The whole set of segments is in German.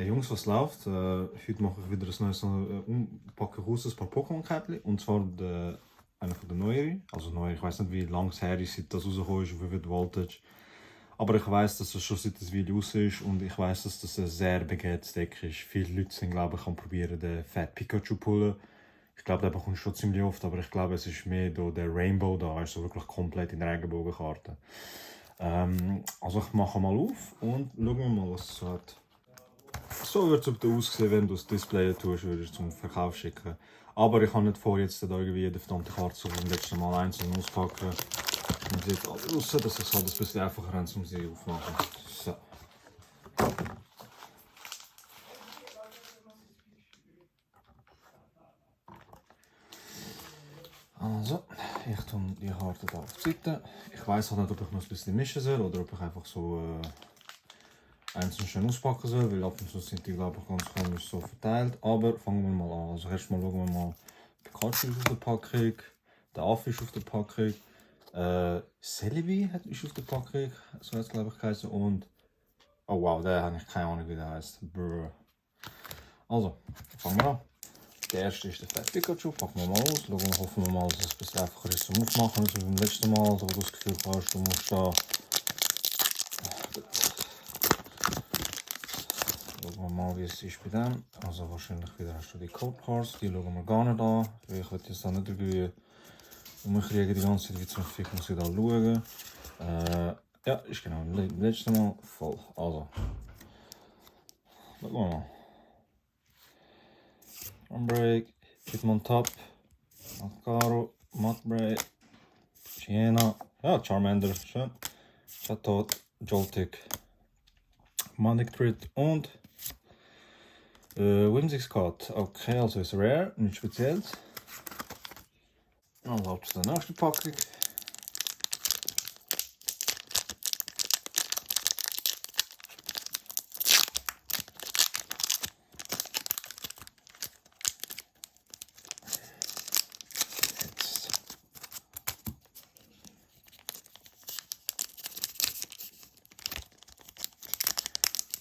Hey Jungs, was läuft? Heute mache ich wieder ein neues Umpacken raus, ein paar Pokémon-Kärtchen. Und zwar einer von den neueren. Also neu, ich weiß nicht, wie lange es her ist, seit das rausgekommen ist, auf wie viel Voltage. Aber ich weiß, dass es schon seit das Video raus ist und ich weiß, dass das ein sehr begehrtes Deck ist. Viele Leute sind, glaube ich, am probieren, den Fat Pikachu pullen. Ich glaube, den bekommst du schon ziemlich oft, aber ich glaube, es ist mehr der Rainbow da, also wirklich komplett in der Regenbogenkarte. Also ich mache mal auf und schauen wir mal, was es hat. So wird es aussehen, wenn du das Display tust, würdest zum Verkauf schicken. Aber ich habe nicht vor, jetzt irgendwie jede verdammte Karte so vom letzten Mal einzeln auspacken. Man sieht alles raus, dass es halt ein bisschen einfacher ist, um sie aufzumachen. So. Also, ich tue die Karte hier auf die Seite. Ich weiß halt nicht, ob ich noch ein bisschen mischen soll oder ob ich einfach so einzeln schön auspacken soll, weil ab und zu sind die, glaube ich, ganz komisch so verteilt. Aber fangen wir mal an. Also erstmal schauen wir mal, Pikachu ist auf der Packung, der Affe ist auf der Packung, Celebi ist auf der Packung, so hat es, glaube ich, geheißen. Und, oh wow, der habe ich keine Ahnung, wie der heißt. Brr. Also, fangen wir an. Der erste ist der Fat Pikachu, packen wir mal aus. Schauen wir, hoffen wir mal, dass es ein bisschen einfacher ist zum Aufmachen, als beim letzten Mal, wo du das Gefühl hast, du musst da. Schauen wir mal, wie es ist bei dem. Also wahrscheinlich wieder hast du die Code Cards, die schauen wir gar nicht an. Ich will jetzt da nicht irgendwie umkriegen die ganze Zeit, wie zum Fick muss ich da schauen. Ja, ist genau, letztes Mal voll. Also, schauen wir mal. Sunbreak, Hitmontop, Mascaro, Mudbray, Sienna, ja, Charmander, schön. Chatot, Joltik, Manectric und Whimsicott. Okay, also ist rare, nichts Spezielles. Also ab zu der nächsten Packung.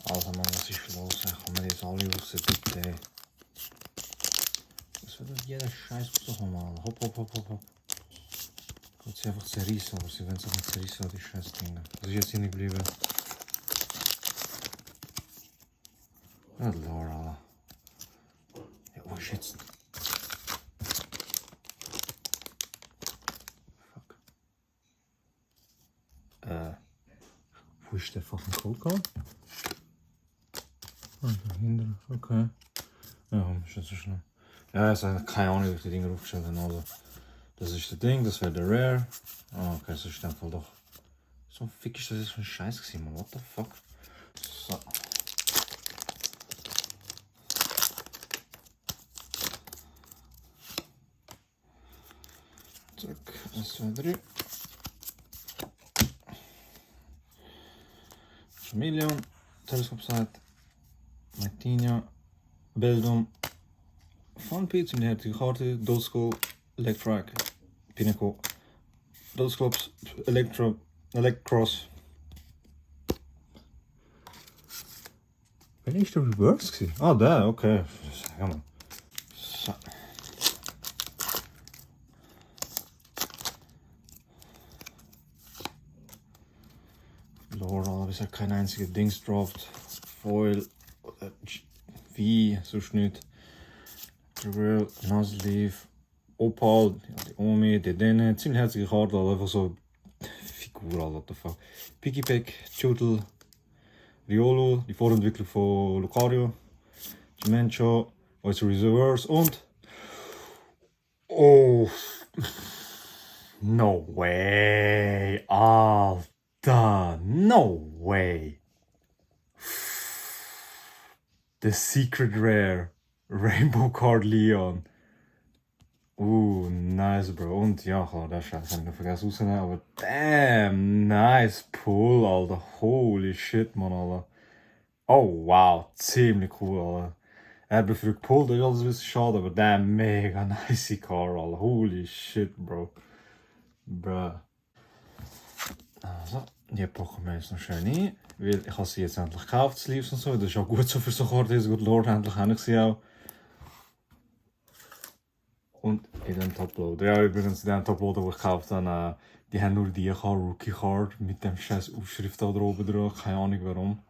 Also Mann, was ist los? Kommen wir jetzt alle raus, bitte. Was wird das jeder Scheiß rauskommen, Mann? Hopp, hopp, hopp, hopp, hopp. Geht sie einfach zerrissen, aber sie werden es auch nicht zerrissen, die scheiß Dinge. Was ist jetzt hier nicht geblieben? Ja, Laura. Ja, wo ist jetzt? Fuck. Wo ist der fucking Code? Ah, dahinter, okay. Ja, ist nicht so schlimm. Ja, es hat keine Ahnung, wie ich die Dinger aufgestellt habe. Also, das ist das Ding, das wäre der Rare. Ah, okay, das ist in dem Fall doch. So fick ist das jetzt für ein Scheiß gewesen, man. What the fuck? So. Zack, 1, 2, 3. Chameleon, Teleskopside, Martinia, Beldum, Funpeat, ziemlich heftige Karte, Doskull, Electrak, Pinnacle, Dosclops, Electros. Wanneer is de reverse gezien? Ah, daar, oké. Ja, man. So. Laura, bis er kein einziges Dings droppt. Foil, wie, sonst nicht. Drill, Nuzleaf, Opal, die Omi, die Denne. Ziemlich herzige Karte, also einfach so Figur, what the fuck. Pikipek, Chudel, Riolo, die Vorentwicklung von Lucario, Dimencio, Voice Reservoirs und. Oh! No way! Alter! No way! The Secret Rare Rainbow Card Leon. Nice, Bro. Und ja, klar, der Scheiß habe ich noch vergessen rauszunehmen, aber damn, nice Pull, Alter. Holy shit, man, Alter. Oh, wow, ziemlich cool, Alter. Er hat früh gepullt, das ist alles ein bisschen schade, aber damn, mega nice Car, Alter. Holy shit, Bro. Bruh. Also, die packen wir jetzt noch schön ein. Weil ich habe sie jetzt endlich gekauft, Sleeves und so. Das ist auch gut so für so Karten. Good Lord, endlich habe ich sie auch. Und in den Toploader. Ja, übrigens, in den Toploader, die ich gekauft habe, die haben nur die Rookie Card mit dem scheiß Aufschrift da oben drauf. Keine Ahnung warum.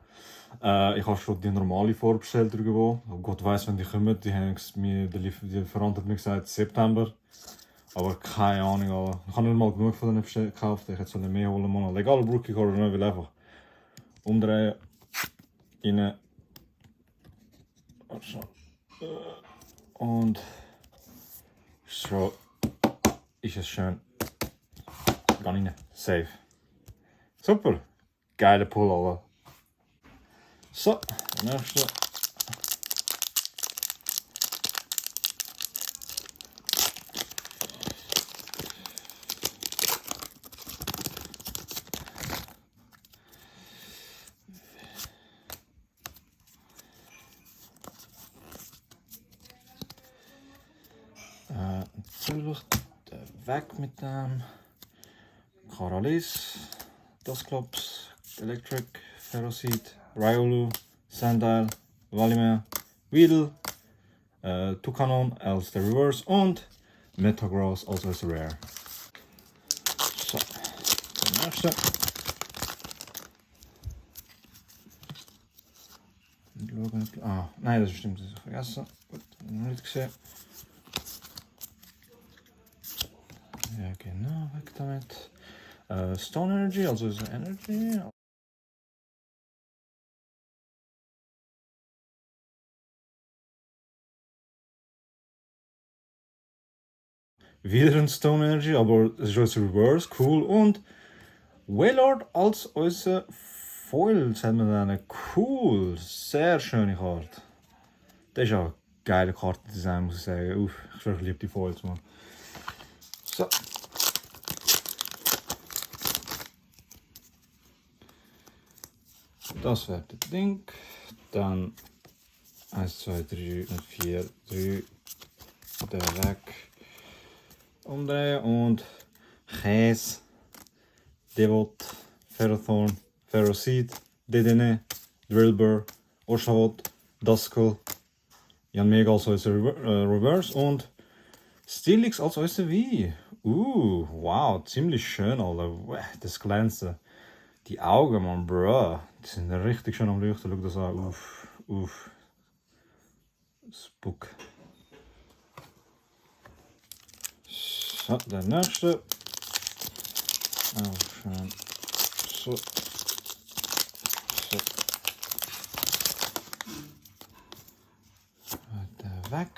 Ich habe schon die normale vorbestellt irgendwo. Gott weiß, wenn die kommen. Der Lieferant hat mir gesagt September. Aber keine Ahnung, Alter. Ich habe nicht mal genug von denen gekauft. Ich hätte nicht mehr holen müssen. Egal ob Rookie Card oder nicht, will einfach umdrehen. Rein. Und so ist es schön. Geh rein. Safe. Super. Geile Pull, Alter. So, der nächste. Natürlich weg mit dem Karalis, Dustclops, Electric, Ferroseed, Riolu, Sandile, Valimer, Weedle, Tucanon als der Reverse und Metagross als Rare. So, der nächste. Ah, nein, das stimmt, das ist vergessen. Gut, noch nicht gesehen. Ja, genau, weg damit. Stone Energy, also ist Energy. Wieder ein Stone Energy, aber es ist als Reverse, cool. Und Wailord als unser Foil, das haben wir dann cool, sehr schöne Karte. Das ist auch ein geiler Kartendesign, muss ich sagen. Uff, ich wirklich liebe die Foils, man. So. Das wäre das Ding. Dann 1, 2, 3 und 4, 3. Der weg. Umdrehen und Käse, Devot, Ferrothorn, Ferroseed, Dedenne, Drillbur, Oshawott, Duskull, Jan Mega als unser Reverse und Steelix als unser V. Wow, ziemlich schön, Alter. Das glänzt. Die Augen, man, bro. Die sind richtig schön am Leuchten. Schau das an. Uff. Spook. So, der nächste. Auch schön. So. Der weg.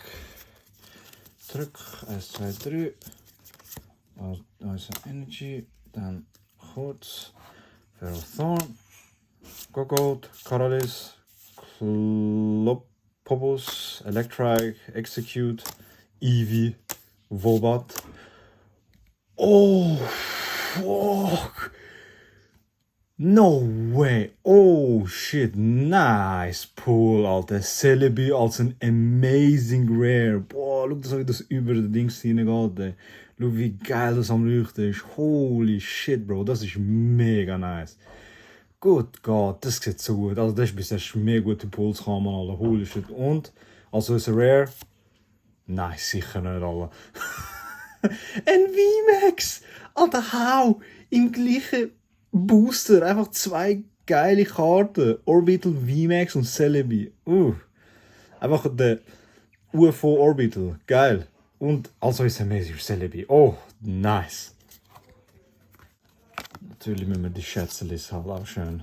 Drück. 1, 2, 3. Also Energy. Dann kurz. Ferrothorn. Gogold. Karalis. Klopopus. Electric. Execute. Eevee. Vobat. Oh, fuck. No way. Oh shit. Nice pull, Alter. Celebi als ein amazing rare. Boah, schau, dass das über das Ding hineingeht, ey. Schau, wie geil das am Leuchten ist. Holy shit, Bro. Das ist mega nice. Gut Gott, das sieht so gut. Also, das ist bisher mega gute Pulls, kann man, Alter. Holy shit. Und, also ist ein rare. Nein, sicher nicht, Alter. Ein VMAX! Alter, hau! Im gleichen Booster. Einfach zwei geile Karten. Orbital, VMAX und Celebi. Einfach der UFO Orbital. Geil. Und also ist amazing Celebi. Oh, nice. Natürlich müssen wir die Schätzchen halt auch schön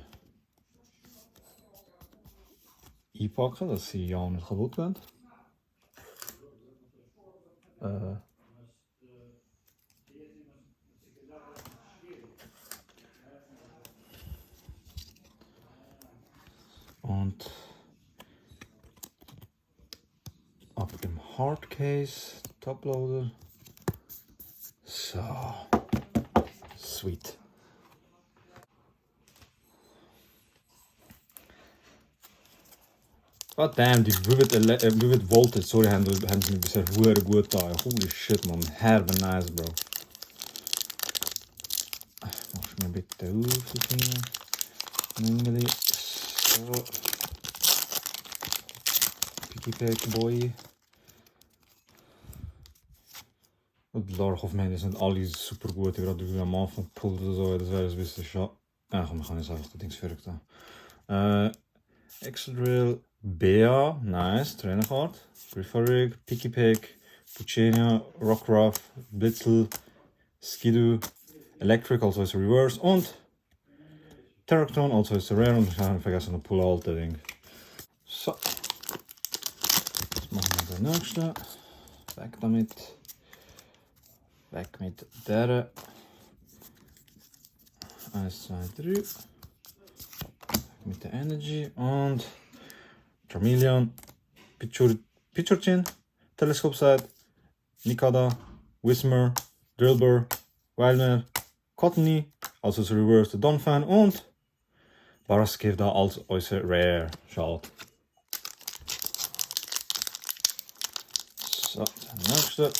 einpacken, dass sie ja nicht kaputt gehen. Und ab dem Hardcase, Toploader. So, sweet. God damn, die Vivid Voltage, sorry, haben sie mir bisher sehr gut da. Holy shit, man, herbe nice, Bro. Machst du mir bitte auf das Ding. Mingeli. So. Picky Pack Boy. Und Lark of Man, die sind alle super gut. Gerade wie am Anfang pullt oder so, das wäre ein bisschen schade. Ja, komm, wir können jetzt einfach das Ding verrückt haben. Excadrill, Bea, nice, Trainercard. Griffaric, Picky Pack, Puccenia, Rockruff, Blitzel, Skidoo, Electric, also ist Reverse und Terracton, also ist Rare und ich habe vergessen eine Pull alte Ding. So, jetzt machen wir den nächsten. Weg damit. Weg mit der. 1, 2, 3. Weg mit der Energy und Charmeleon, Pichurchin, Telescope Side, Nikada, Whismer, Drillbur, Wildmer, Cottony, also ist Reverse der Donphan und Baraskiv da als äußer Rare. Schade. So, der nächste.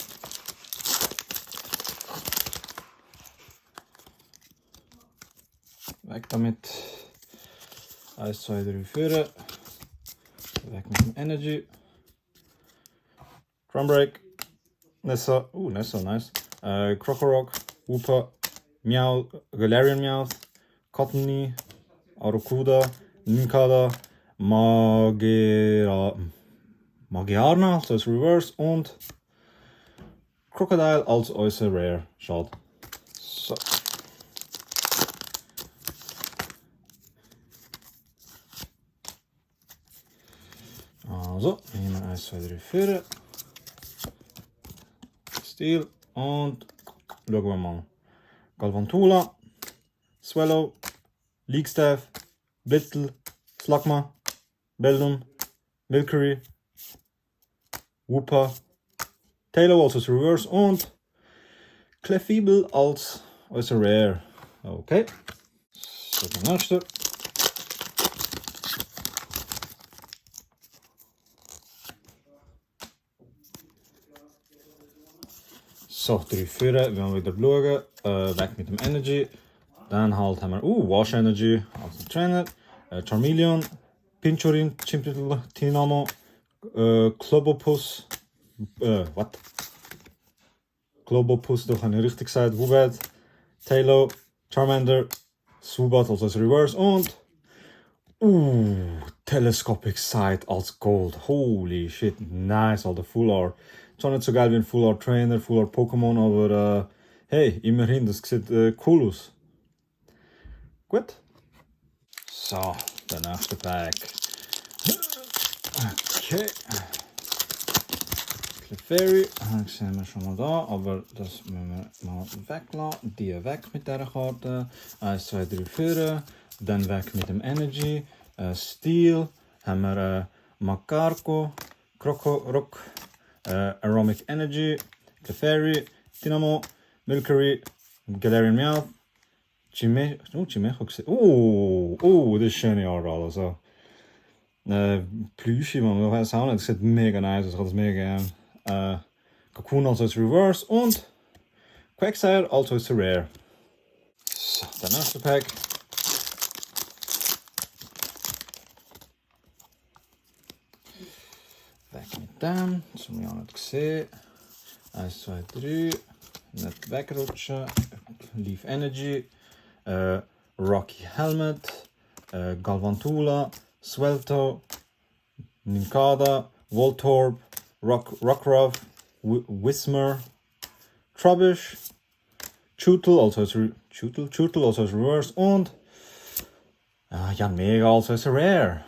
Weg damit. 1, 2, 3, 4. Weg mit dem Energy. Drumbreak. Nessa. Nessa, nice. Crocorock. Wooper. Meow. Galarian Meowth. Cottony. Arokuda. Ninkada. Magiarna, also ist Reverse und Crocodile als äußer Rare. Schade. So. Also, nehmen wir 1, 2, 3, 4. Steel und schauen wir mal. Galvantula, Swallow, Leakstaff, Blitzel, Slugma, Beldum, Milcery, Wooper, Taylor also Reverse und Clefable als äußer Rare. Okay. So, der nächste. So, 3, 4, wir haben wieder schauen. Weg mit dem Energy. Dann halt haben wir, Wash Energy als Trainer. Charmeleon, Pinchorin, Chimpitl, Tinamo, Clobopus, what? Clobopus, doch habe ich richtig gesagt, Woobat, Tailo, Charmander, Swoobat also als Reverse und Telescopic Sight als Gold. Holy shit, nice, Alter, Full Art. Zwar nicht so geil wie ein Full Art Trainer, Full Art Pokémon, aber hey, immerhin, das sieht cool aus. Gut. So, der nächste Pack. Okay. Clefairy, das sehen wir schon mal da, aber das müssen wir mal weglassen. Die weg mit dieser Karte. 1, 2, 3, 4. Dann weg mit dem Energy. Steel. Haben wir Makarko, Crocorock, Aromic Energy, Clefairy, Tinamo, Milcery, Galarian Meowth, Chimecho gesehen. Das ist schöne Art also. Plüschi, man, ich weiß auch nicht, das sieht mega nice aus, ich habe das mega gern. Cocoon also ist Reverse und Quagsire also ist Rare. So, der nächste Pack. Weg mit dem, das haben wir auch nicht gesehen. 1, 2, 3. Nicht wegrutschen. Leaf Energy. Rocky Helmet. Galvantula. Swelto. Ninkada. Voltorb. Rockruff. Whismer. Trubbish. Chewtle also als Reverse und Yanmega also als Rare.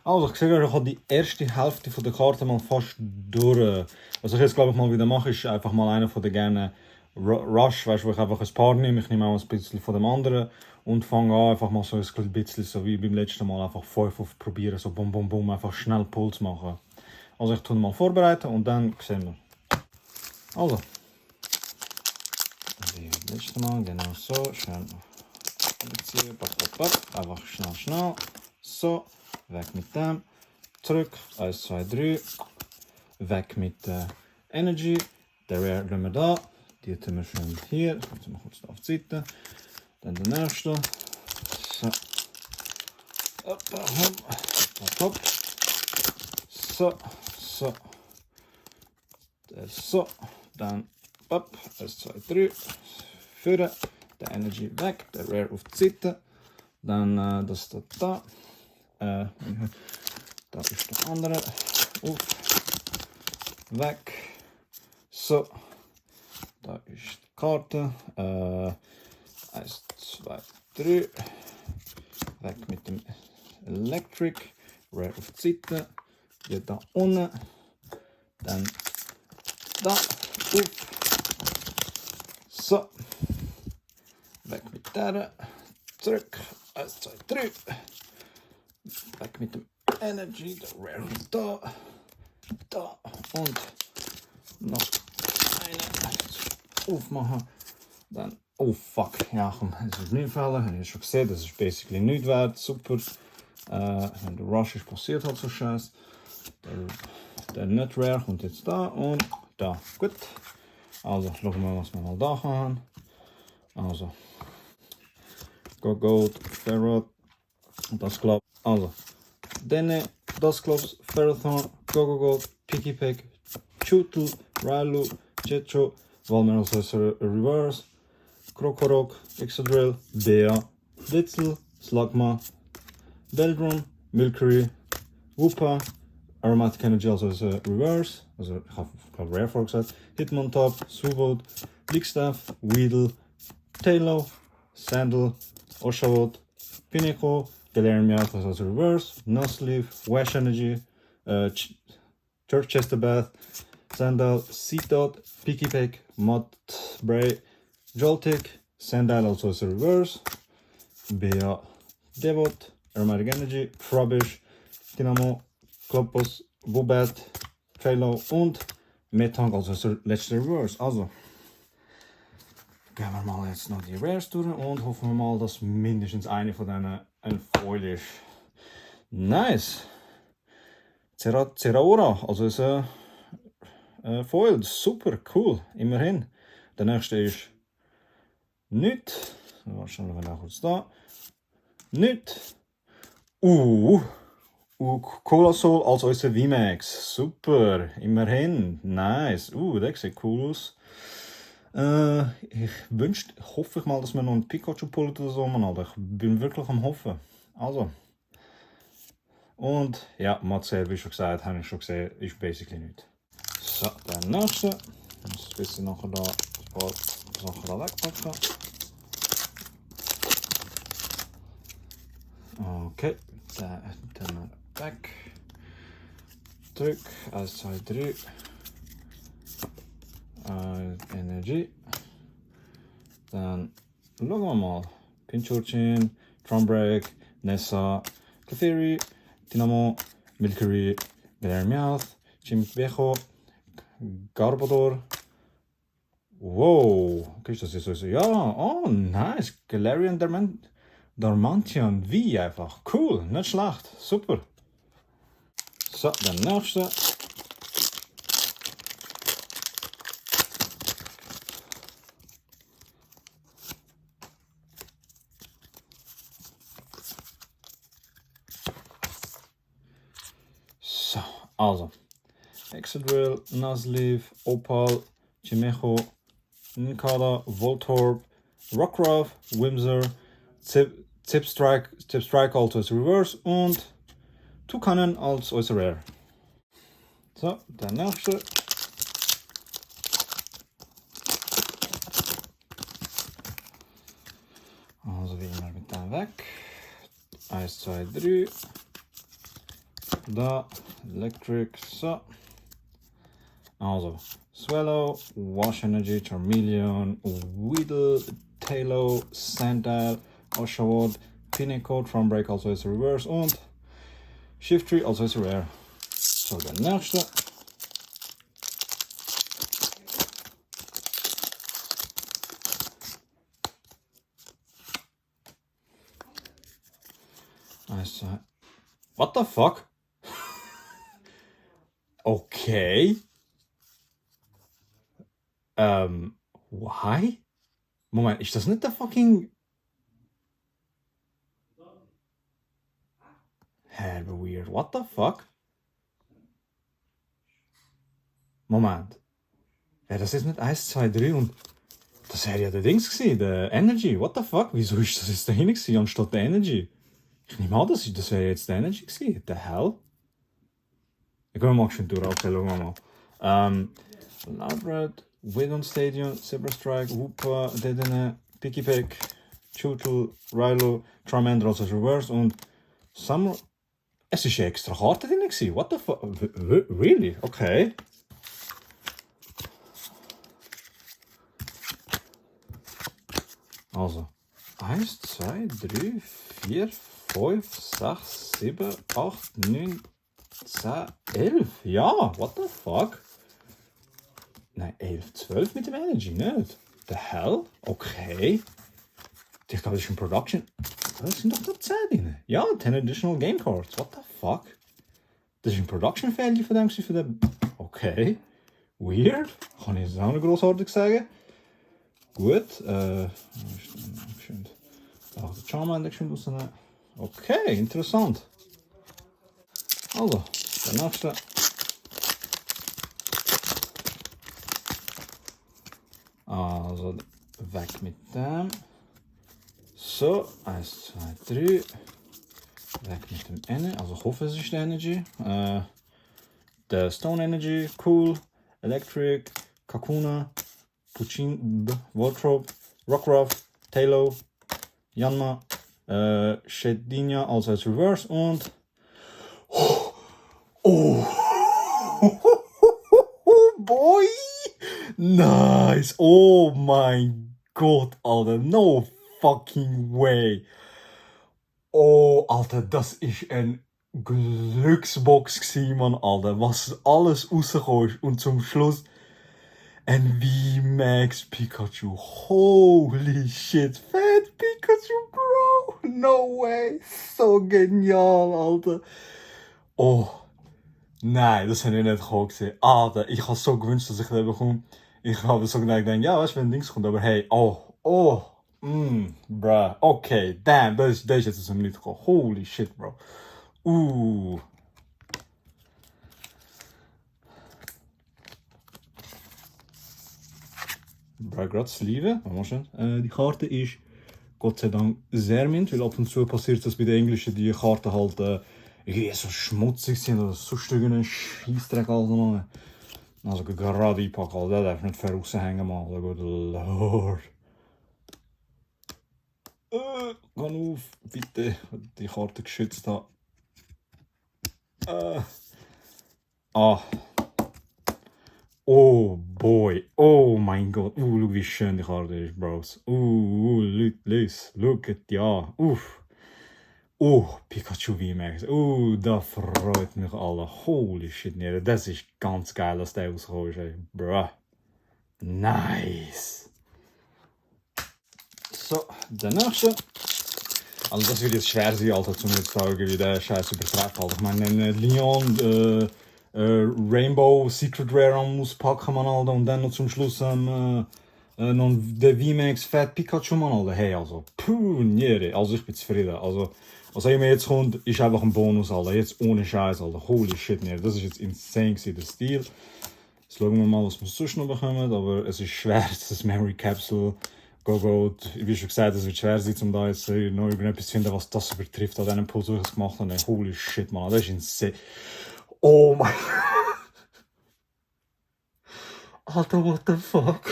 Also ich sehe, ich habe die erste Hälfte von der Karte mal fast durch. Was ich jetzt glaube ich mal wieder mache, ist einfach mal einer von den gerne Rush, weißt du, wo ich einfach ein paar nehme. Ich nehme auch ein bisschen von dem anderen und fange an einfach mal so ein bisschen, so wie beim letzten Mal, einfach 5 auf probieren, so bum bum bum, einfach schnell Puls machen. Also ich tue mal vorbereiten und dann sehen wir. Also. Wie das letzte Mal, genau so, schön ziehen, einfach schnell, so, weg mit dem, zurück, 1, 2, 3, weg mit der Energy, der Rare lassen wir da, die tun wir schön hier, jetzt mal kurz auf die Seite, dann der nächste, So. Hopp. So. So. Dann, 1, 2, 3. Führen. Der Energy weg. Der Rare auf die Seite. Dann das da. Da ist der andere. Auf. Weg. So. Da ist die Karte. 1, 2, 3. Weg mit dem Electric. Rare auf die Seite. Hier da unten. Dann da. Auf. So. Weg mit der. Zurück. 1, 2, 3. Weg mit dem Energy. Der Rare da. Da. Und noch eine aufmachen. Dann, oh fuck, ja komm, es ist nicht gefallen, habe ich schon gesehen, das ist basically nicht wert, super. Der Rush ist passiert halt so scheiß. Der Net Rare kommt jetzt da und da, gut. Also, schauen wir mal, was wir mal da haben. Also, Gold, Ferrot, das klappt. Also, das klappt, Ferrothorn, Gold, Picky Pack, Chutel, Railu, Jetro, Valmer Assessor Reverse, Krokorok, Excadrill, Bea, Blitzel, Slugma, Veldron, Milcery, Woopa, Aromatic Energy also ist Reverse, also ich habe Rare vorher gesagt, Hitmontop, Swoobot, Bigstaff, Weedle, Tailo, Sandal, Oshawott, Pinnacle, Galarian Meowth also Reverse, Nuzleaf, Wash Energy, Church Chestabath, Sandal, Seedot, Picky Peck, Mudbray, Joltik, Sandal also is a reverse, Bea, Devot, Aromatic Energy, Trubbish, Dynamo, Kloppos, Woobat, Trailo und Metang also ist der letzte Reverse. Also gehen wir mal jetzt noch die Rares durch und hoffen wir mal, dass mindestens eine von denen ein Foil ist. Nice! Zeraora, also ist Foil, super, cool, immerhin. Der nächste ist nicht. Wahrscheinlich wenn auch kurz da. Nicht. Colasol als unser VMAX. Super, immerhin. Nice. Der sieht cool aus. Ich hoffe ich mal, dass wir noch einen Pikachu pullen oder so, Mann. Ich bin wirklich am Hoffen. Also. Und ja, Matzel, wie schon gesagt, habe ich schon gesehen, ist basically nicht. So, der nächste. Ich muss ein bisschen nachher da ein paar Sachen da wegpacken. Okay, dann weg. Drück, 1, 2, 3. Energy. Dann schauen wir mal. Pinchurchin, Trumbreak, Nessa, Clefairy, Dynamo, Milcery, Galarian Meowth, Chimecho, Garbodor. Wow, okay, das ist so. Ja, oh, nice. Galarian Darmanitan, wie einfach. Cool, nicht schlecht, super. So, der nächste. So, also. Excadrill, Nuzleaf, Opal, Chimecho, Nincada, Voltorb, Rockruff, Whimsir, Zipstrike also als Reverse und Toucanen als äußer Rare. So, der nächste. Also wie immer mit dem weg. 1, 2, 3. Da, Electric, so. Also, Swallow, Wash Energy, Charmeleon, Weedle, Tailo, Sandal, Oshawott, Pinnacle, Trumbreak also ist Reverse und Shiftry also ist Rare. So, der nächste. Also, what the fuck? Okay. Why? Moment, ist das nicht der fucking... Herbe weird. What the fuck? Moment. Ja, das ist nicht 1, 2, 3 und das wäre ja der Dings gewesen, der Energy. What the fuck? Wieso ist das jetzt dahin gewesen, anstatt der Energy? Ich nehme an, das wäre jetzt der Energy gewesen. The hell? Ich gehe mal schön durch. Okay, schauen wir mal. Loudred, Windon Stadium, Zebra Strike, Whooper, Dedenne, Picky Peck, Chootle, Rilo, Charmander als Reverse und Summer. Es ist ja extra Karte drin gewesen. What the fuck? Really? Okay. Also, 1, 2, 3, 4, 5, 6, 7, 8, 9, 10, 11. Ja, what the fuck? Nein, 11, 12 mit dem Energy, nicht? The hell? Okay. Ich glaube, das ist ein Production. Das sind doch nur 10 drin. Ja, 10 additional game cards. What the fuck? Das ist ein Production Failure von dem, für den. Okay. Weird. Kann ich jetzt auch noch grossartig sagen. Gut. Schön. Auch der Charmander schön rausnehmen. Okay, interessant. Also, der nächste. Also, weg mit dem. So, 1, 2, 3. Weg mit dem Energy. Also, ich hoffe, es ist der Energy. Der Stone Energy, cool. Electric, Kakuna, Puccin, Voltrope, Rockruff, Talo, Yanma, Shedinja also als Reverse und. Oh! Boy! Nice! Oh mein Gott, Alter! No fucking way! Oh, Alter, das ist ein Glücksbox gewesen, Mann, Alter. Was alles rausgekommen ist und zum Schluss ein VMAX Pikachu. Holy shit, Fat Pikachu, Bro! No way! So genial, Alter! Oh, nein, das habe ich nicht gesehen. Alter, ich habe so gewünscht, dass ich das bekomme. Ich habe so gedacht, ja, weißt du, wenn ein Dings kommt, aber hey, bruh, okay, damn, das ist jetzt aus dem Lied gekommen. Holy shit, Bro. Bruh, gerade Sleeve, die Karte ist Gott sei Dank sehr mint, weil ab und zu passiert das bei den Englischen, die Karten halt irgendwie so schmutzig sind oder sonst irgendein Scheissdreck, also, also gerade einpacken, also, der darf nicht fair raushängen, Mann, also good lord. Geh auf, bitte, die Karte geschützt haben. Oh boy, oh mein Gott, schau wie schön die Karte ist, Bros. Look at, ja, Pikachu VMAX, da freut mich alle. Holy shit, nee, das ist ganz geil, dass der rausgekommen ist, ey. Bruh. Nice. So, der nächste. Also das wird jetzt schwer sein, Alter, zum jetzt sagen, wie der Scheiß übertreibt, Alter. Ich meine, Leon, Rainbow Secret Rare muss packen, man, Alter, und dann noch zum Schluss noch der VMAX Fat Pikachu, man, Alter. Hey, also, nee, also ich bin zufrieden. Also, was immer jetzt kommt, ist einfach ein Bonus, Alter. Jetzt ohne Scheiß, Alter. Holy shit, nee, das ist jetzt insane gewesen, der Stil. Jetzt schauen wir mal, was wir sonst noch bekommen, aber es ist schwer, das Memory Capsule. Go, wie schon gesagt, es wird schwer sein, um da jetzt noch irgendetwas zu finden, was das übertrifft an diesen Puzzle, die ich gemacht habe. Holy shit, man, das ist insane. Oh mein Alter, what the fuck?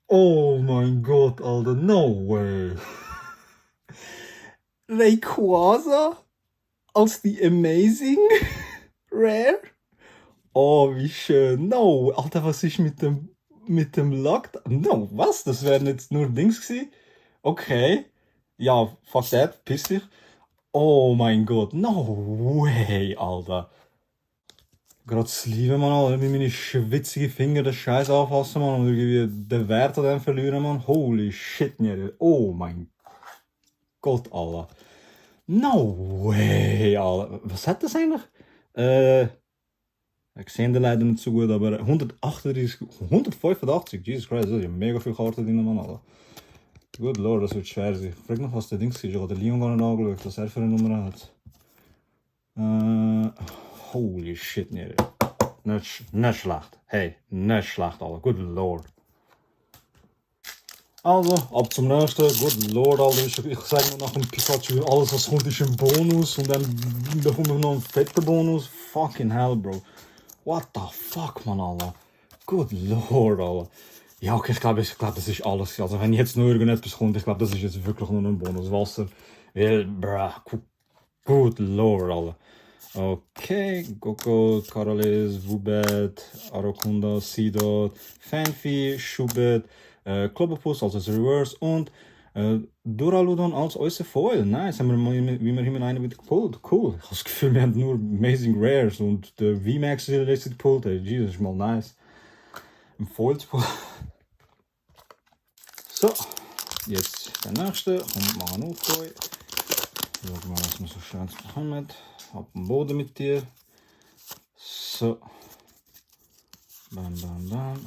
Oh mein Gott, Alter, no way. Rayquaza als die Amazing Rare? Oh, wie schön. No, Alter, was ist mit dem Lockdown? No, was? Das wären jetzt nur Dings gewesen? Okay. Ja, fuck that, piss dich. Oh mein Gott, no way, Alter. Gerade das Liebe, man, Alter, wie meine schwitzigen Finger den Scheiß anfassen, man, und irgendwie den Wert an dem verlieren, man. Holy shit, nee. Oh mein Gott, Alter. No way, Alter. Was hat das eigentlich? Ich sehe den leider nicht so gut, aber 185, Jesus Christ, das ist ja mega viel Karten drin, Mann, Alter. Good Lord, das wird schwer sein. Ich frage noch, was der Ding ist. Ich habe den Leon gar nicht angeschaut, was er für eine Nummer hat. Holy shit, nee. Nicht schlecht. Hey, nicht schlecht, Alter. Good Lord. Also, ab zum nächsten. Good Lord, Alter. Ich sage noch nach dem Pikachu, alles was kommt ist ein Bonus. Und dann bekomme ich noch einen fetten Bonus. Fucking hell, Bro. What the fuck, man, Alter. Good Lord, Alter. Ja, okay, ich glaube, das ist alles. Also, wenn jetzt nur irgendetwas kommt, ich glaube, das ist jetzt wirklich nur ein Bonus. Wasser. Weil, bruh, good Lord, Alter. Okay, Goko, Karalis, Wubet, Arakunda, Seedot, Fanfi, Schubet, Klobbopus als Reverse und Duraludon als äußere Foil. Nice, haben wir mal wie wir immer einen wieder gepult. Cool. Ich habe das Gefühl, wir haben nur Amazing Rares und der VMAX ist jetzt gepult. Hey, Jesus, ist mal nice. Ein Foil zu pullen. So, jetzt der nächste. Komm, machen wir aufgehen. Schauen mal, was wir so schön bekommen. Auf dem Boden mit dir. So. Bam, bam, bam.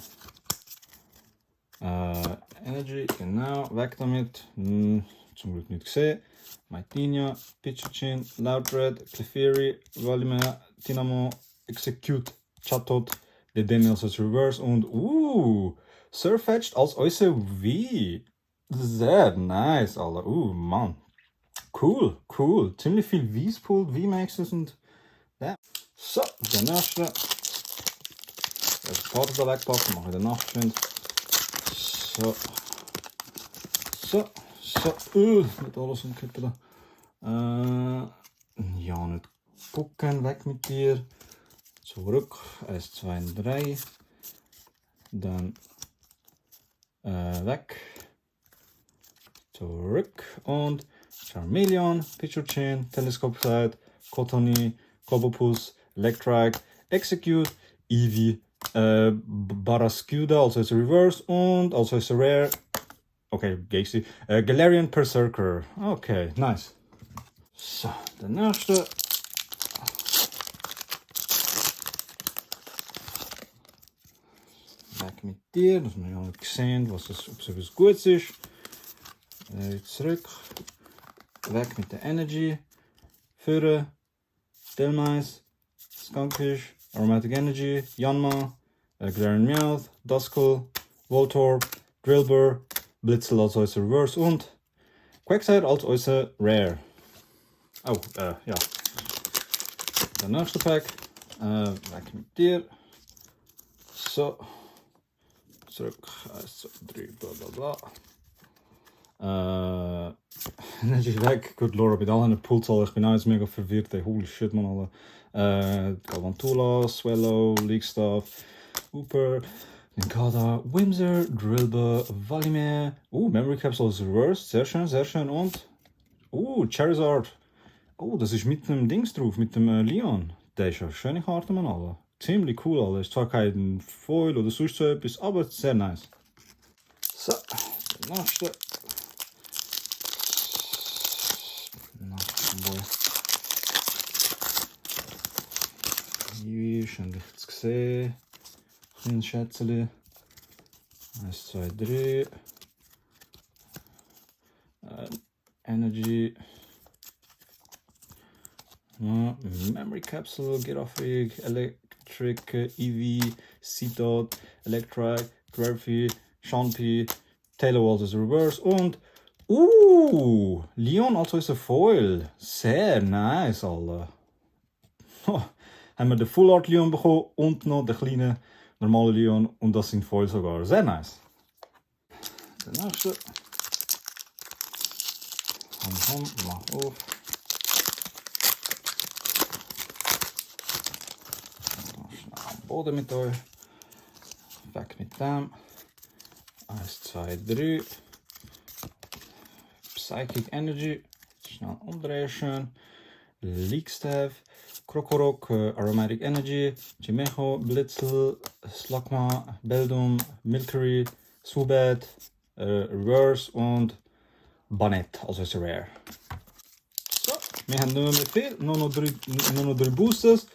Energy, genau. Weg damit. Zum Glück nicht gesehen. Mytinia, Pichichin, Loudred, Clefairy, Valimea, Dynamo, Execute, Chatot, The Daniels als Reverse und Surfetched als äußere V. Sehr nice, Alter. Mann. Cool, cool. Ziemlich viel V-Spool, V-Maxes und ja. So, der nächste. Das Karte da wegpacken, mache ich danach geschwind. So. Mit alles umkippen da. Ja, nicht gucken, weg mit dir. Zurück. 1, 2, 3. Dann weg. Zurück und Charmeleon, Pichuchin, Telescope Side, Cotony, Cobopus, Electrike, Execute, Eevee, Barascuda, also ist Reverse und also ist Rare. Okay, Gaxi. Galarian Berserker. Okay, nice. So, der nächste. Weg mit dir, dass wir ja nicht gesehen, ob es etwas Gutes ist. Zurück. Weg mit der Energy. Führer. Delmice. Skunkfish. Aromatic Energy. Yanma. Galarian Meowth. Duskull. Voltorb. Drillbur. Blitzel als äußer Reverse und Quagsire als äußer Rare. Oh, ja. Der nächste Pack. Weg mit dir. So. Zurück. 1, 2, 3, bla bla bla. Energy weg. Good Lord, mit allen Pulsal. Ich bin auch jetzt mega verwirrt. Ey. Holy shit, man, alle. Galvantula, Swallow, Leaguestaff, Hooper, Ninkada, Whimsir, Drillbur, Valimir. Memory Capsule ist Reverse. Sehr schön, sehr schön. Und. Charizard. Das ist mit dem Dings drauf, mit dem Leon. Der ist ja eine schöne Karte, man, alle. Ziemlich cool, alle. Ist zwar kein Foil oder sonst so etwas, aber sehr nice. So, der nächste. Hier, schon richtig gesehen. Kleines Schätzchen. 1, 2, 3. Energy. Memory Capsule, Giraffe, Electric, Eevee, Seedot, Electrike, Dwarfy, Shanpy, Taylor Walls ist Reverse und Leon also ist ein Foil. Sehr nice, Alter. Haben wir den Full Art Leon bekommen und noch den kleinen normalen Leon und das sind Foil sogar. Sehr nice. Der nächste. Komm, mach auf. Boden mit euch. Weg mit dem. 1, 2, 3. Psychic Energy. Schnell umdrehen schön. Leaguestaff. Krokorok. Aromatic Energy. Chimecho. Blitzel. Slugma. Beldum. Milcery. Swoobat. Reverse und Bonnet. Also ist Rare. So, wir haben nicht mehr viel. Nur noch drei Boosters.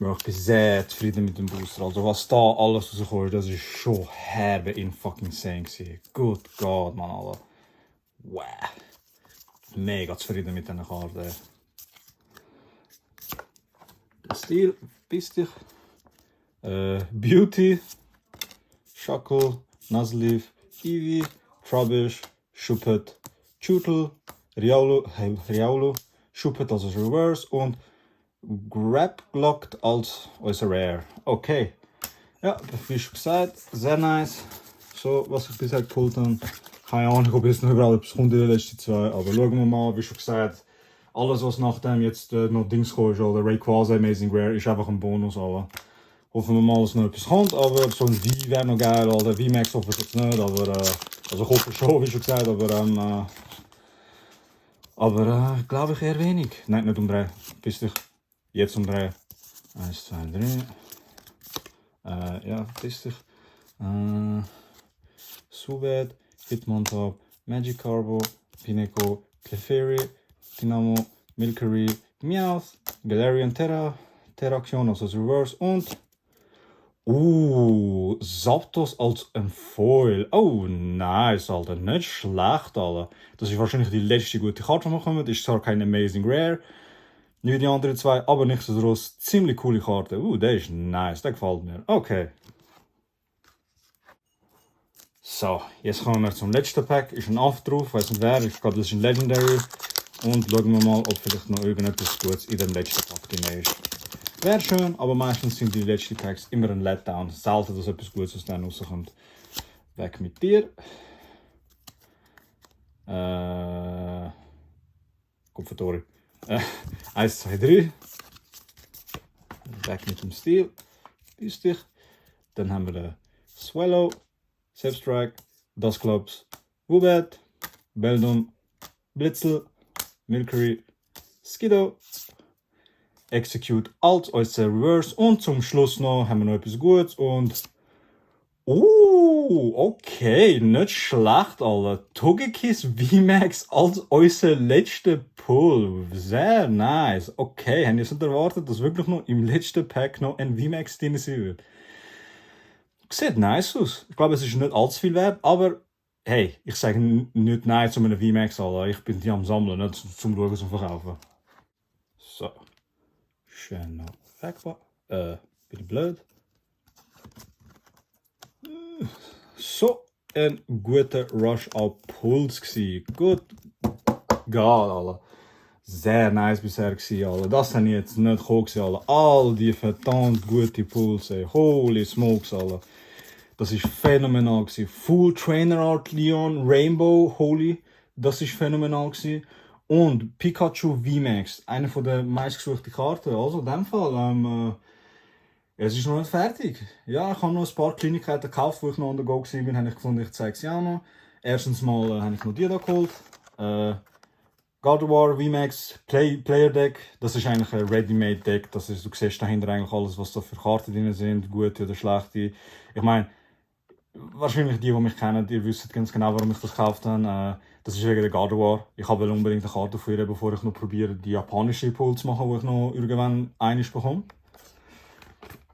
Ich bin sehr zufrieden mit dem Booster. Also was da alles rauskommt, das ist schon herbe in fucking insane. Good God, man, Alter. Wow. Mega zufrieden mit diesen Karten. Der Stil, Bistig, Beauty, Shackle, Nuzleaf, Eevee, Trubbish, Shuppet, Chewtle, Riolu, Shuppet als Reverse und Grab-Glocked als unser Rare. Okay. Ja, wie schon gesagt, sehr nice. So, was ich bisher geholt habe. Keine Ahnung, ob jetzt noch überall etwas kommt in den letzten zwei, aber schauen wir mal, wie schon gesagt, alles was nachdem jetzt noch Dings kommt, oder Rayquaza Amazing Rare, ist einfach ein Bonus, aber hoffen wir mal, dass noch etwas kommt, aber so ein V wäre noch geil, oder V-Max hoffe ich jetzt nicht, aber also ich hoffe schon, wie schon gesagt, aber glaube ich eher wenig. Nein, nicht umdrehen, bis dich jetzt umdrehen. 1, 2, 3. Ja, bis dich. Subed, Hitmontop, Magikarp, Pineco, Clefairy, Dynamo, Milcery, Meowth, Galarian Terrakion also als Reverse und Zapdos als ein Foil. Oh, nice, Alter. Nicht schlecht, Alter. Das ist wahrscheinlich die letzte gute Karte, die wir bekommen. Das ist zwar kein Amazing Rare, nicht wie die anderen zwei, aber nichtsdestotrotz ziemlich coole Karte. Der ist nice, der gefällt mir. Okay. So, jetzt kommen wir zum letzten Pack. Ist ein Aft drauf, weiß nicht wer, ich glaube das ist ein Legendary. Und schauen wir mal, ob vielleicht noch irgendetwas Gutes in dem letzten Pack drin ist. Wäre schön, aber meistens sind die letzten Packs immer ein Letdown. Selten, dass etwas Gutes aus denen rauskommt. Weg mit dir. Kopfvertori. 1, 2, 3. Weg mit dem Stil. Bistig. Dann haben wir den Swallow. Selbstrike, Dusclops, Woobat, Beldum, Blitzel, Milcery, Skiddo, Execute als unser Reverse und zum Schluss noch haben wir noch etwas Gutes und okay, nicht schlecht, Alter. Togekiss VMAX als unser letzter Pull. Sehr nice. Okay, haben wir nicht erwartet, dass wirklich noch im letzten Pack noch ein VMAX drin sein wird. Sieht nice aus. Ich glaube, es ist nicht allzu viel wert, aber hey, ich sage nicht nein zu einem VMAX, Alter. Ich bin die am Sammeln, nicht zum Schauen, zum Verkaufen. So. Schön noch wegpacken. Bisschen blöd. So, ein guter Rush auf Puls gsi. Gut. Geil, Alter. Sehr nice bisher gsi, Alter. Das habe ich jetzt nicht gekommen, Alter. All die verdammt gute Pulls, ey. Holy smokes, Alter. Das ist phänomenal gewesen. Full Trainer Art Leon Rainbow Holy, das ist phänomenal gewesen. Und Pikachu VMAX, eine von der meistgesuchten Karten. Also in dem Fall, es ist noch nicht fertig. Ja, ich habe noch ein paar Kleinigkeiten gekauft, wo ich noch on the go war. Habe ich gefunden, ich zeige sie auch noch. Erstens mal habe ich noch die da geholt. God of War VMAX Player Deck, das ist eigentlich ein Ready-Made Deck. Das ist, du siehst dahinter eigentlich alles, was da für Karten drin sind, gute oder schlechte. Ich meine, wahrscheinlich die mich kennen, die wissen ganz genau, warum ich das gekauft habe. Das ist wegen der God of War. Ich habe unbedingt eine Karte für ihr, bevor ich noch probiere, die japanische Pull zu machen, die ich noch irgendwann einiges bekomme.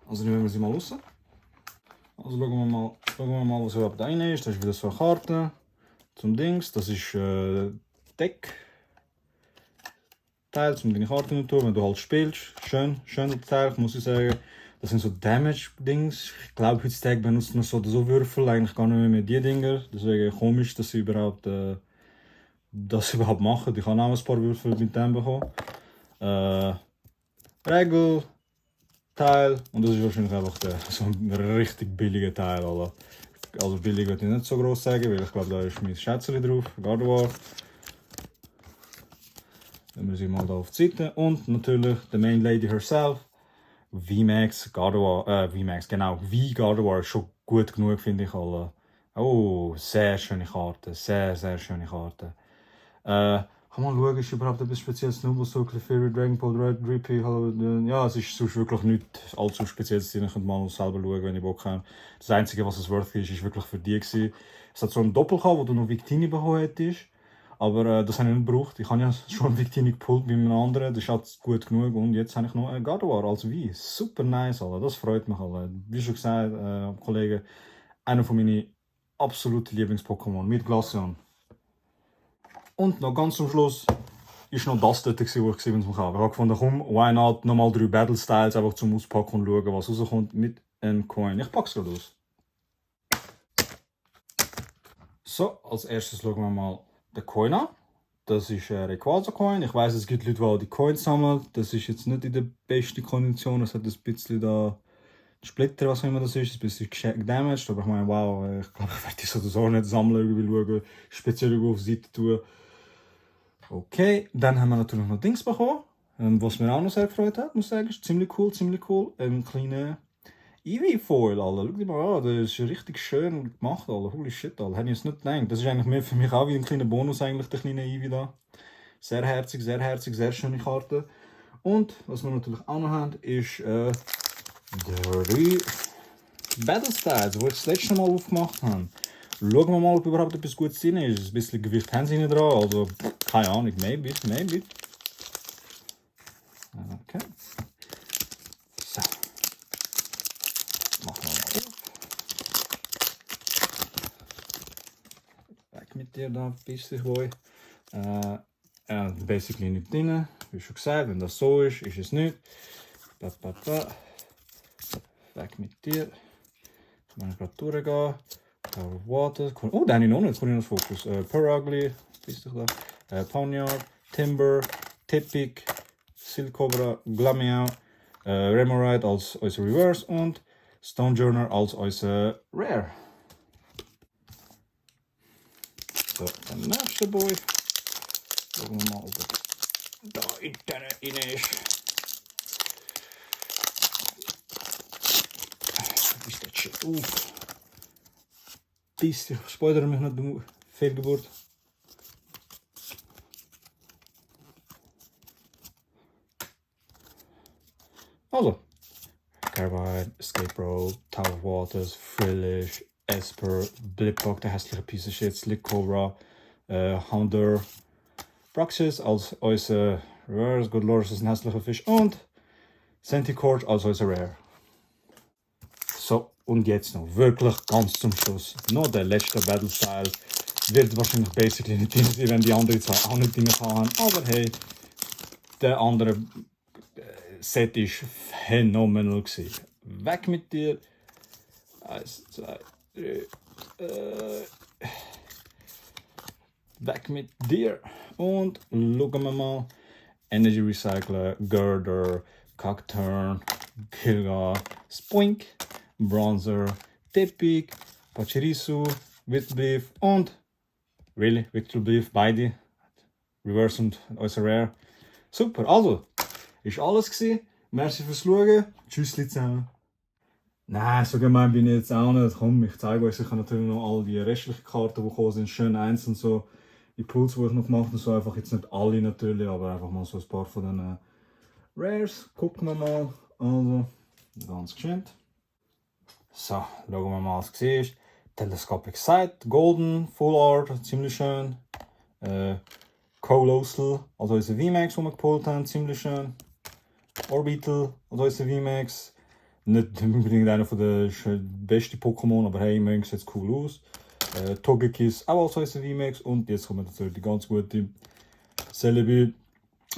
Also nehmen wir sie mal raus. Also schauen wir mal was überhaupt drin ist. Das ist wieder so eine Karte zum Dings. Das ist Deck. Teil, um deine Karten zu tun, wenn du halt spielst. Schöner Teil, muss ich sagen. Das sind so Damage-Dings. Ich glaube, heutzutage benutzt man so oder so Würfel, eigentlich gar nicht mehr die Dinger. Deswegen komisch, dass sie überhaupt das überhaupt machen. Ich habe auch ein paar Würfel mit dem bekommen. Regel, Teil. Und das ist wahrscheinlich einfach so ein richtig billiger Teil. Also billig würde ich nicht so groß sagen, weil ich glaube, da ist mein Schätzchen drauf. God of War. Nehmen wir sie mal da auf die Seite. Und natürlich die Main Lady herself. VMAX, God of War, VMAX, genau, God of War ist schon gut genug, finde ich. Alle. Oh, sehr schöne Karte, sehr schöne Karte. Kann man schauen, ist überhaupt etwas Spezielles? Nubblesoul, Clefairy, Dragon Ball, Red, Drippy, ja, es ist sonst wirklich nichts allzu Spezielles. Ich könnte mal selber schauen, wenn ich Bock habe. Das Einzige, was es worth ist wirklich für die gewesen. Es hat so einen Doppel gehabt, wo du noch Victini bekommen hättest. Aber das habe ich nicht gebraucht. Ich habe ja schon Victini gepult bei einem anderen. Das ist halt gut genug. Und jetzt habe ich noch einen God of War als Wie. Super nice, Alter. Das freut mich, Alter. Wie schon gesagt, Kollege, einer von meinen absoluten Lieblings-Pokémon mit Glaceon. Und noch ganz zum Schluss ist noch das dort, wo ich 27 habe. Ich habe gefunden, komm, why not, nochmal 3 Battle Styles, einfach zum Auspacken und schauen, was rauskommt mit einem Coin. Ich packe es gerade aus. So, als erstes schauen wir mal den Coin an. Das ist ein Rayquaza-Coin. Ich weiss, es gibt Leute, die auch die Coins sammeln. Das ist jetzt nicht in der besten Kondition. Es hat ein bisschen da Splitter, was auch immer das ist, ein bisschen gedamaged. Aber ich meine, wow, ich glaube, ich werde die so nicht sammeln, irgendwie schauen, speziell irgendwo auf die Seite tun. Okay, dann haben wir natürlich noch Dings bekommen, was mir auch noch sehr gefreut hat, muss ich sagen. Ist ziemlich cool, ziemlich cool. Ein kleiner Eevee-Foil, Alter. Schau dir mal an, das ist richtig schön gemacht, Alter. Holy shit, Alter. Hätte ich jetzt nicht gedacht. Das ist eigentlich mehr für mich auch wie ein kleiner Bonus, eigentlich, der kleine Eevee da. Sehr herzig, sehr schöne Karte. Und was wir natürlich auch noch haben, ist 3 Battle Styles, die ich das letzte Mal aufgemacht habe. Schauen wir mal, ob überhaupt etwas Gutes drin ist. Ein bisschen Gewicht haben sie nicht dran, also keine Ahnung, maybe. Okay. So. Machen wir mal auf. Weg mit dir da, bis ich will. Basically nicht drin, wie schon gesagt, wenn das so ist es nicht. Weg mit dir. Ich kann gerade durchgehen. Tower Water. Oh, den habe ich noch nicht, jetzt komme ich noch Fokus. Perugly, bist du da? Ponyard, Timber, Tippik, Silcobra, Glameow, Remoraid als unser Reverse und Stone Journal als unser Rare. So, der nächste Boy. Schauen wir mal, ob er da in den rein ist. Wie ist das Shit auf? Ich spoilere mich nicht bei Fehlgeburt. Also, Carbide, Escape Road, Tower of Waters, Frillish, Esper, Blipbog, der hässliche Piece of Shit, Slick Cobra, Houndour, Bruxis als unser Reverse, Good Lord ist ein hässlicher Fisch und Centicord als unser Rare. So, und jetzt noch wirklich ganz zum Schluss noch der letzte Battle Style. Wird wahrscheinlich basically nicht drin sein, wenn die anderen zwei auch nicht drin haben. Aber hey, der andere Set ist phänomenal gewesen. Weg mit dir. 1, 2, 3. Weg mit dir. Und schauen wir mal. Energy Recycler, Girder, Cockturn, Kilgar, Spoink, Bronzer, Tippik, Pachirisu, Victorbeef und Victorbeef, beide. Reverse und unser Rare. Super, also, ist alles gewesen. Merci fürs Schauen. Tschüss zusammen. Nein, so gemein bin ich jetzt auch nicht. Komm, ich zeige euch sicher natürlich noch all die restlichen Karten, die gekommen sind. Schön einzeln so. Die Pools, die ich noch gemacht habe, so einfach jetzt nicht alle natürlich, aber einfach mal so ein paar von den Rares. Gucken wir mal. Also, ganz geschwind. So, schauen wir mal, was es ist. Telescopic Sight, Golden, Full Art, ziemlich schön. Colossal, also unser VMAX, den wir geholt haben, ziemlich schön. Orbital, also unser VMAX. Nicht unbedingt einer der besten Pokémon, aber hey, immerhin sieht es cool aus. Togekiss, auch als unser VMAX. Und jetzt kommt natürlich die ganz gute Celebi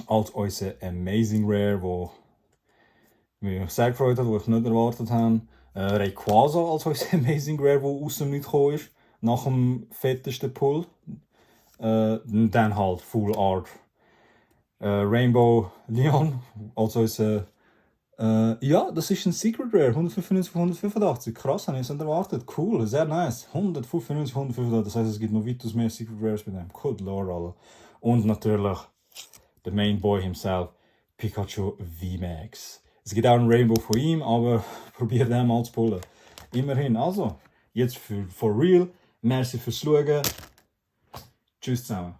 als unser Amazing Rare, wo mich sehr gefreut hat, wo ich nicht erwartet habe. Rayquaza als unser Amazing Rare, wo aus dem Nichts gekommen ist, nach dem fettesten Pull. Dann halt Full Art. Rainbow Leon als unser. Ja, das ist ein Secret Rare, 195 von 185. Krass, habe ich es nicht erwartet. Cool, sehr nice. 195 von 185, das heißt, es gibt noch weitaus mehr Secret Rares bei dem. Good Lord, Alter. Und natürlich der Main Boy himself, Pikachu VMAX. Es gibt auch einen Rainbow von ihm, aber probier den mal zu pullen. Immerhin, also, jetzt for real. Merci fürs Schauen. Tschüss zusammen.